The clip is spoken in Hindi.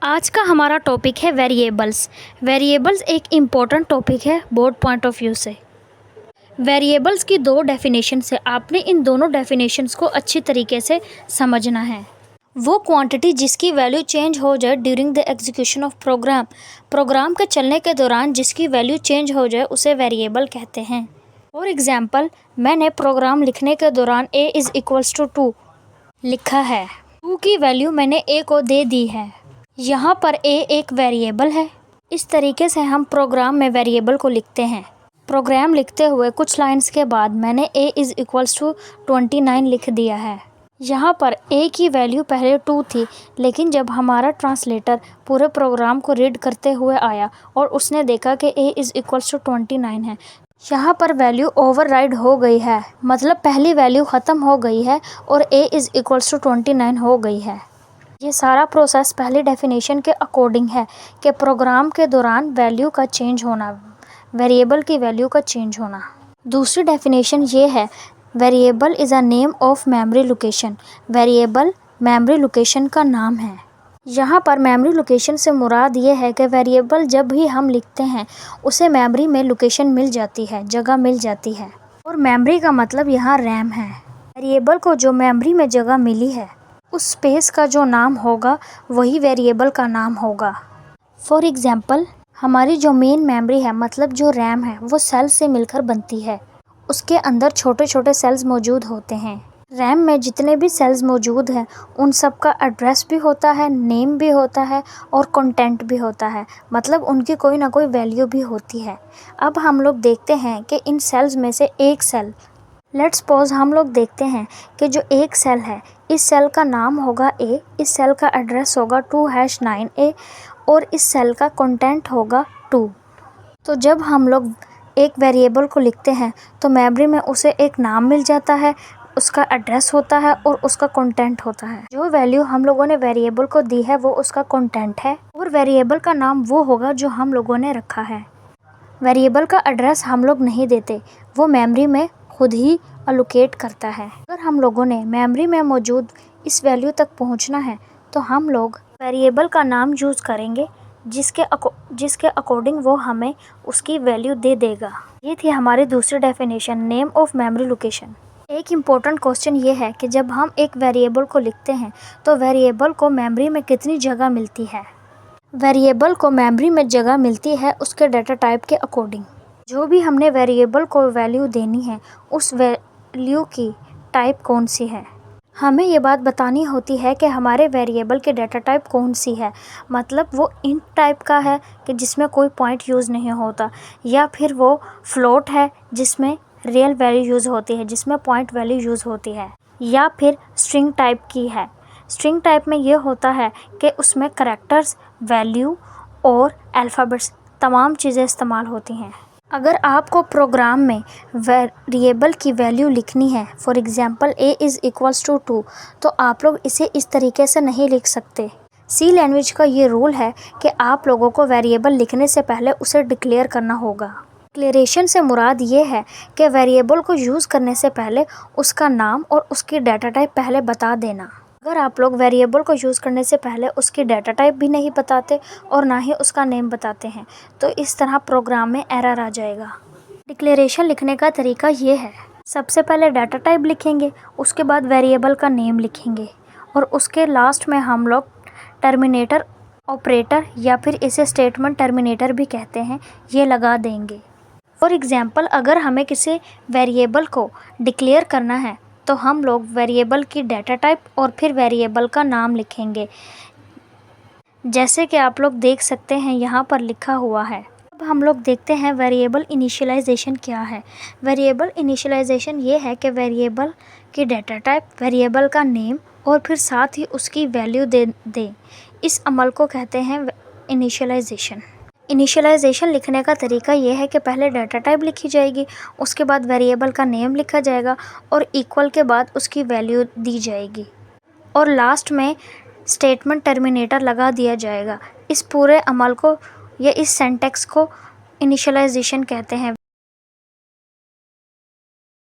आज का हमारा टॉपिक है वेरिएबल्स। वेरिएबल्स एक इम्पॉर्टेंट टॉपिक है बोर्ड पॉइंट ऑफ व्यू से। वेरिएबल्स की दो डेफिनेशंस है, आपने इन दोनों डेफिनेशंस को अच्छी तरीके से समझना है। वो क्वांटिटी जिसकी वैल्यू चेंज हो जाए during the execution of program के चलने के दौरान जिसकी वैल्यू चेंज हो जाए उसे वेरिएबल कहते हैं। फॉर एग्जाम्पल, मैंने प्रोग्राम लिखने के दौरान a इज़ इक्वल्स टू 2 लिखा है। 2 की वैल्यू मैंने a को दे दी है। यहाँ पर a एक वेरिएबल है। इस तरीके से हम प्रोग्राम में वेरिएबल को लिखते हैं। प्रोग्राम लिखते हुए कुछ लाइंस के बाद मैंने a इज़ इक्वल्स टू 29 लिख दिया है। यहाँ पर a की वैल्यू पहले 2 थी, लेकिन जब हमारा ट्रांसलेटर पूरे प्रोग्राम को रीड करते हुए आया और उसने देखा कि a इज़ इक्वल्स टू 29 है, यहाँ पर वैल्यू ओवरराइड हो गई है, मतलब पहली वैल्यू ख़त्म हो गई है और a इज़ इक्वल्स टू 29 हो गई है। ये सारा प्रोसेस पहली डेफिनेशन के अकॉर्डिंग है कि प्रोग्राम के दौरान वैल्यू का चेंज होना, वेरिएबल की वैल्यू का चेंज होना। दूसरी डेफिनेशन ये है, variable is a name of memory location. Variable memory location का नाम है। यहाँ पर मेमोरी लोकेशन से मुराद ये है कि वेरिएबल जब भी हम लिखते हैं उसे मेमोरी में लोकेशन मिल जाती है, जगह मिल जाती है। और मेमोरी का मतलब यहाँ रैम है। वेरिएबल को जो मेमोरी में जगह मिली है उस स्पेस का जो नाम होगा वही वेरिएबल का नाम होगा। फॉर एग्ज़ाम्पल, हमारी जो मेन मेमोरी है, मतलब जो रैम है, वो सेल से मिलकर बनती है। उसके अंदर छोटे छोटे सेल्स मौजूद होते हैं। रैम में जितने भी सेल्स मौजूद हैं उन सब का एड्रेस भी होता है, नेम भी होता है और कंटेंट भी होता है, मतलब उनकी कोई ना कोई वैल्यू भी होती है। अब हम लोग देखते हैं कि इन सेल्स में से एक सेल, लेट्स सपोज हम लोग देखते हैं कि जो एक सेल है, इस सेल का नाम होगा A, इस सेल का एड्रेस होगा 2-9A और इस सेल का कंटेंट होगा 2। तो जब हम लोग एक वेरिएबल को लिखते हैं तो मेमोरी में उसे एक नाम मिल जाता है, उसका एड्रेस होता है और उसका कंटेंट होता है। जो वैल्यू हम लोगों ने वेरिएबल को दी है वो उसका कंटेंट है और वेरिएबल का नाम वो होगा जो हम लोगों ने रखा है। वेरिएबल का एड्रेस हम लोग नहीं देते, वो मेमोरी में खुद ही अलोकेट करता है। अगर हम लोगों ने मेमोरी में मौजूद इस वैल्यू तक पहुंचना है तो हम लोग वेरिएबल का नाम यूज़ करेंगे जिसके अकॉर्डिंग वो हमें उसकी वैल्यू दे देगा। ये थी हमारी दूसरी definition, name of memory location. एक इम्पोर्टेंट क्वेश्चन ये है कि जब हम एक वेरिएबल को लिखते हैं तो वेरिएबल को मेमोरी में कितनी जगह मिलती है। वेरिएबल को मेमोरी में जगह मिलती है उसके डाटा टाइप के अकॉर्डिंग। जो भी हमने वेरिएबल को वैल्यू देनी है उस वैल्यू की टाइप कौन सी है, हमें ये बात बतानी होती है कि हमारे वेरिएबल की डाटा टाइप कौन सी है। मतलब वो इंट टाइप का है कि जिसमें कोई पॉइंट यूज़ नहीं होता, या फिर वो फ्लोट है जिसमें रियल वैल्यू यूज़ होती है, जिसमें पॉइंट वैल्यू यूज़ होती है, या फिर स्ट्रिंग टाइप की है। स्ट्रिंग टाइप में ये होता है कि उसमें करैक्टर्स, वैल्यू और अल्फ़ाबेट्स तमाम चीज़ें इस्तेमाल होती हैं। अगर आपको प्रोग्राम में वेरिएबल की वैल्यू लिखनी है, for example a is equals to 2, तो आप लोग इसे इस तरीके से नहीं लिख सकते। सी लैंग्वेज का ये रूल है कि आप लोगों को वेरिएबल लिखने से पहले उसे डिक्लेयर करना होगा। डिक्लेरेशन से मुराद ये है कि वेरिएबल को यूज़ करने से पहले उसका नाम और उसकी डाटा टाइप पहले बता देना। अगर आप लोग वेरिएबल को यूज़ करने से पहले उसकी डाटा टाइप भी नहीं बताते और ना ही उसका नेम बताते हैं तो इस तरह प्रोग्राम में एरर आ जाएगा। डिक्लेरेशन लिखने का तरीका ये है, सबसे पहले डाटा टाइप लिखेंगे, उसके बाद वेरिएबल का नेम लिखेंगे और उसके लास्ट में हम लोग टर्मिनेटर ऑपरेटर, या फिर इसे स्टेटमेंट टर्मिनेटर भी कहते हैं, ये लगा देंगे। फॉर एग्ज़ाम्पल, अगर हमें किसी वेरिएबल को डिक्लेयर करना है तो हम लोग वेरिएबल की डाटा टाइप और फिर वेरिएबल का नाम लिखेंगे, जैसे कि आप लोग देख सकते हैं यहाँ पर लिखा हुआ है। अब हम लोग देखते हैं वेरिएबल इनिशियलाइजेशन क्या है। वेरिएबल इनिशियलाइजेशन ये है कि वेरिएबल की डाटा टाइप, वेरिएबल का नेम और फिर साथ ही उसकी वैल्यू दे दें। इस अमल को कहते हैं इनिशियलाइजेशन। इनिशियलाइजेशन लिखने का तरीका ये है कि पहले डाटा टाइप लिखी जाएगी, उसके बाद वेरिएबल का नेम लिखा जाएगा और इक्वल के बाद उसकी वैल्यू दी जाएगी और लास्ट में स्टेटमेंट टर्मिनेटर लगा दिया जाएगा। इस पूरे अमल को या इस सिंटैक्स को इनिशियलाइजेशन कहते हैं।